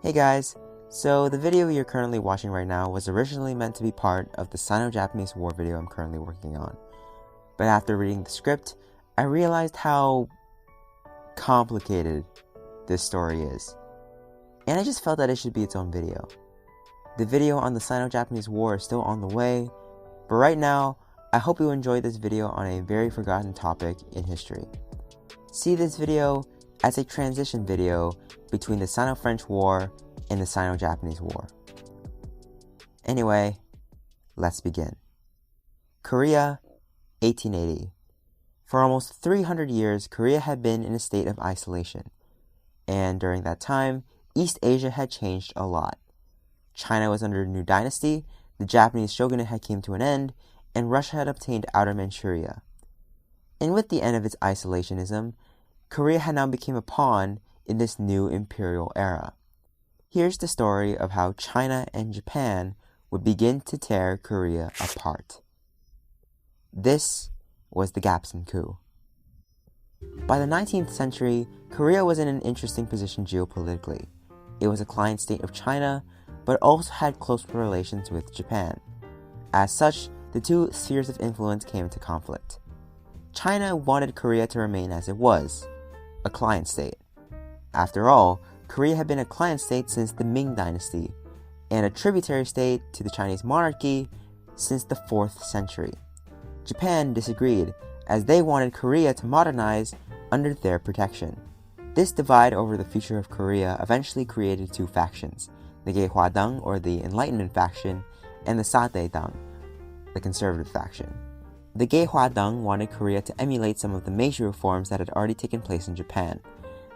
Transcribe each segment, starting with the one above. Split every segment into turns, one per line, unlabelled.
Hey guys, so the video you're currently watching right now was originally meant to be part of the Sino-Japanese war video I'm currently working on. But after reading the script, I realized how complicated this story is. And I just felt that it should be its own video. The video on the Sino-Japanese war is still on the way, but right now, I hope you enjoyed this video on a very forgotten topic in history. See this video as a transition video between the Sino-French War and the Sino-Japanese War. Anyway, let's begin. Korea, 1880. For almost 300 years, Korea had been in a state of isolation. And during that time, East Asia had changed a lot. China was under a new dynasty, the Japanese shogunate had come to an end, and Russia had obtained Outer Manchuria. And with the end of its isolationism, Korea had now become a pawn in this new imperial era. Here's the story of how China and Japan would begin to tear Korea apart. This was the Gapsin Coup. By the 19th century, Korea was in an interesting position geopolitically. It was a client state of China, but also had close relations with Japan. As such, the two spheres of influence came into conflict. China wanted Korea to remain as it was, a client state. After all, Korea had been a client state since the Ming Dynasty, and a tributary state to the Chinese monarchy since the 4th century. Japan disagreed, as they wanted Korea to modernize under their protection. This divide over the future of Korea eventually created two factions, the Ge-Hwa-dang, or the Enlightenment faction, and the Sa-dae-dang, the conservative faction. The Ge-Hwa-dang wanted Korea to emulate some of the major reforms that had already taken place in Japan.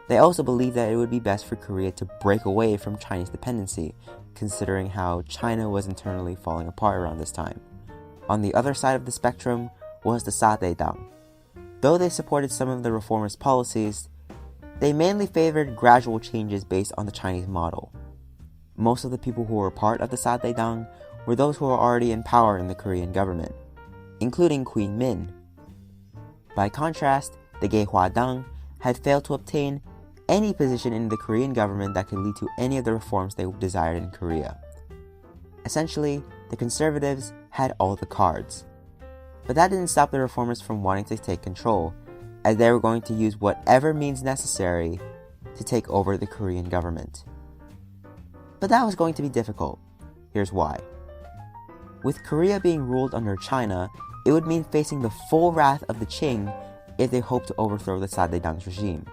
They also believed that it would be best for Korea to break away from Chinese dependency, considering how China was internally falling apart around this time. On the other side of the spectrum was the Sa-dae-dang. Though they supported some of the reformist policies, they mainly favored gradual changes based on the Chinese model. Most of the people who were part of the Sa-dae-dang were those who were already in power in the Korean government, including Queen Min. By contrast, the Ge-Hwa-dang had failed to obtain any position in the Korean government that could lead to any of the reforms they desired in Korea. Essentially, the conservatives had all the cards. But that didn't stop the reformers from wanting to take control, as they were going to use whatever means necessary to take over the Korean government. But that was going to be difficult. Here's why. With Korea being ruled under China, it would mean facing the full wrath of the Qing if they hoped to overthrow the Sa-dae-dang's regime.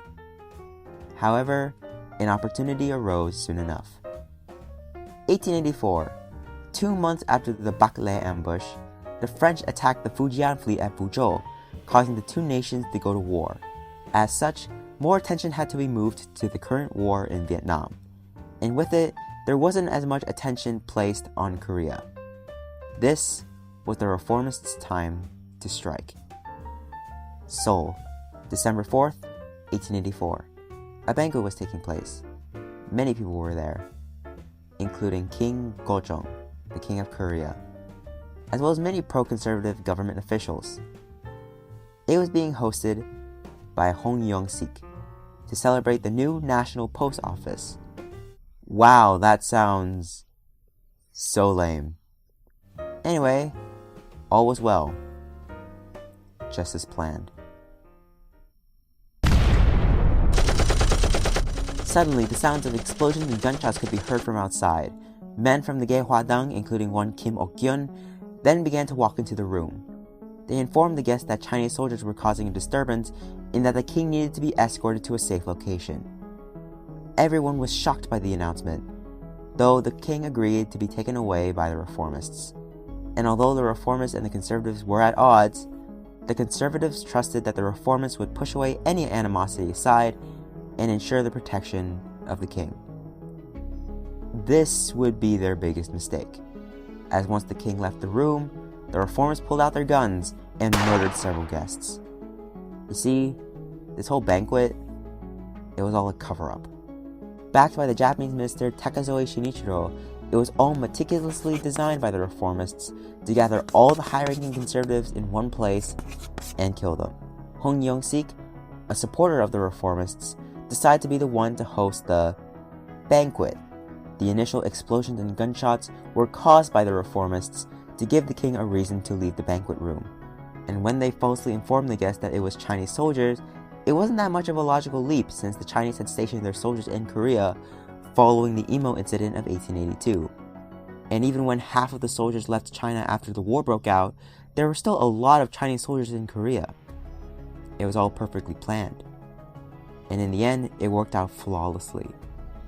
However, an opportunity arose soon enough. 1884, 2 months after the Bac Le ambush, the French attacked the Fujian fleet at Fuzhou, causing the two nations to go to war. As such, more attention had to be moved to the current war in Vietnam, and with it, there wasn't as much attention placed on Korea. This was the reformists' time to strike. Seoul, December 4th, 1884. A banquet was taking place. Many people were there, including King Gojong, the King of Korea, as well as many pro-conservative government officials. It was being hosted by Hong Yong-sik to celebrate the new National Post Office. Wow, that sounds so lame. Anyway, all was well, just as planned. Suddenly, the sounds of explosions and gunshots could be heard from outside. Men from the Ge-Hwa-dang, including one Kim Ok-gyun, then began to walk into the room. They informed the guests that Chinese soldiers were causing a disturbance and that the king needed to be escorted to a safe location. Everyone was shocked by the announcement, though the king agreed to be taken away by the reformists. And although the reformists and the conservatives were at odds, the conservatives trusted that the reformists would push away any animosity aside and ensure the protection of the king. This would be their biggest mistake, as once the king left the room, the reformers pulled out their guns and murdered several guests. You see, this whole banquet, it was all a cover-up. Backed by the Japanese minister Takazoe Shinichiro, it was all meticulously designed by the reformists to gather all the high-ranking conservatives in one place and kill them. Hong Yong-sik, a supporter of the reformists, decided to be the one to host the banquet The initial explosions and gunshots were caused by the reformists to give the king a reason to leave the banquet room. And when they falsely informed the guests that it was Chinese soldiers, it wasn't that much of a logical leap since the Chinese had stationed their soldiers in Korea following the emo incident of 1882. And even when half of the soldiers left China after the war broke out, there were still a lot of Chinese soldiers in Korea. It was all perfectly planned. And in the end, it worked out flawlessly.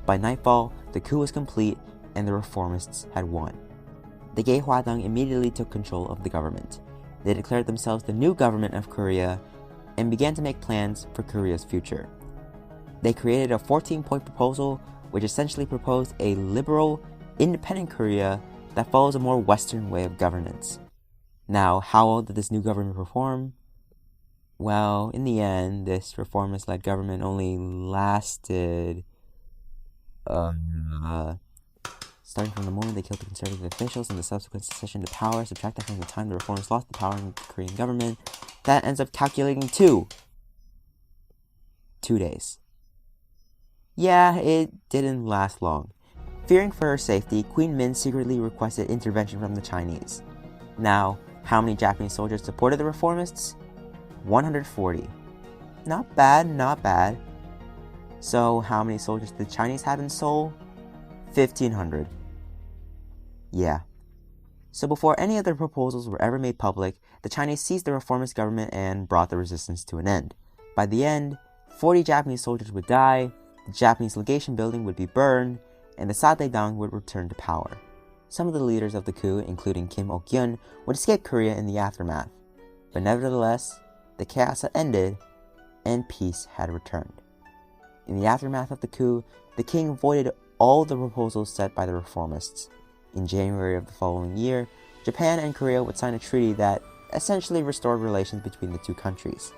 By nightfall, the coup was complete and the reformists had won. The Ge Hwadang immediately took control of the government. They declared themselves the new government of Korea and began to make plans for Korea's future. They created a 14-point proposal which essentially proposed a liberal, independent Korea that follows a more Western way of governance. Now, how well did this new government perform? Well, in the end, this reformist-led government only lasted, starting from the moment they killed the conservative officials and the subsequent succession to power, subtracted from the time the reformers lost the power in the Korean government, that ends up calculating 2 days. Yeah, it didn't last long. Fearing for her safety, Queen Min secretly requested intervention from the Chinese. Now, how many Japanese soldiers supported the reformists? 140. Not bad, not bad. So, how many soldiers did the Chinese have in Seoul? 1,500. Yeah. So before any of their proposals were ever made public, the Chinese seized the reformist government and brought the resistance to an end. By the end, 40 Japanese soldiers would die, the Japanese legation building would be burned, and the Sadaedang would return to power. Some of the leaders of the coup, including Kim Ok-gyun, would escape Korea in the aftermath. But nevertheless, the chaos had ended, and peace had returned. In the aftermath of the coup, the king voided all the proposals set by the reformists. In January of the following year, Japan and Korea would sign a treaty that essentially restored relations between the two countries.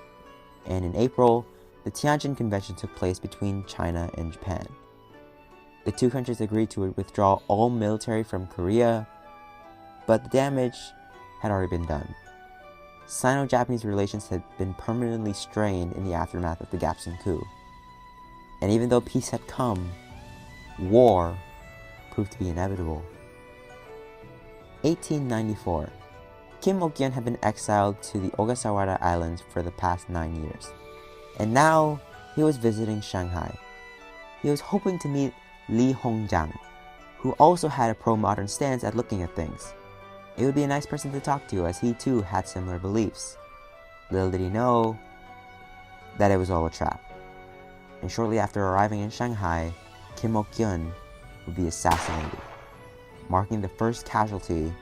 And in April, the Tianjin Convention took place between China and Japan. The two countries agreed to withdraw all military from Korea, but the damage had already been done. Sino-Japanese relations had been permanently strained in the aftermath of the Gapsin Coup. And even though peace had come, war proved to be inevitable. 1894. Kim Ok-gyun had been exiled to the Ogasawara Islands for the past 9 years. And now, he was visiting Shanghai. He was hoping to meet Li Hongjiang, who also had a pro-modern stance at looking at things. It would be a nice person to talk to, as he too had similar beliefs. Little did he know that it was all a trap. And shortly after arriving in Shanghai, Kim Ok-gyun would be assassinated, marking the first casualty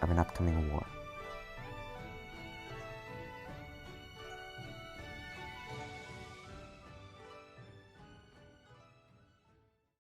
of an upcoming war.